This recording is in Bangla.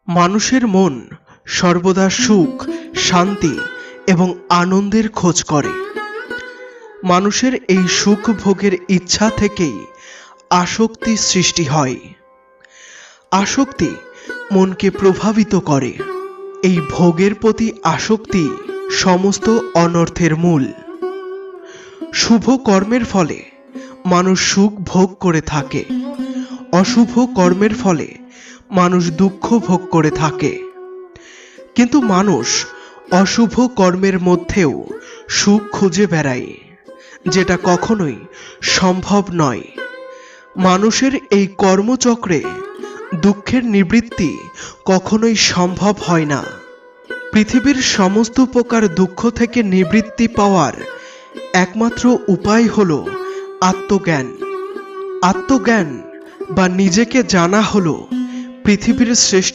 মানুষের মন সর্বদা সুখ, শান্তি এবং আনন্দের খোঁজ করে। মানুষের এই সুখ ভোগের ইচ্ছা থেকেই আসক্তি সৃষ্টি হয়। আসক্তি মনকে প্রভাবিত করে। এই ভোগের প্রতি আসক্তি সমস্ত অনর্থের মূল। শুভ কর্মের ফলে মানুষ সুখ ভোগ করে থাকে, অশুভ কর্মের ফলে মানুষ দুঃখ ভোগ করে থাকে। কিন্তু মানুষ অশুভ কর্মের মধ্যেও সুখ খুঁজে বেড়ায়, যেটা কখনোই সম্ভব নয়। মানুষের এই কর্মচক্রে দুঃখের নিবৃত্তি কখনোই সম্ভব হয় না। পৃথিবীর সমস্ত প্রকার দুঃখ থেকে নিবৃত্তি পাওয়ার একমাত্র উপায় হলো আত্মজ্ঞান। আত্মজ্ঞান বা নিজেকে জানা হলো পৃথিবীর শ্রেষ্ঠ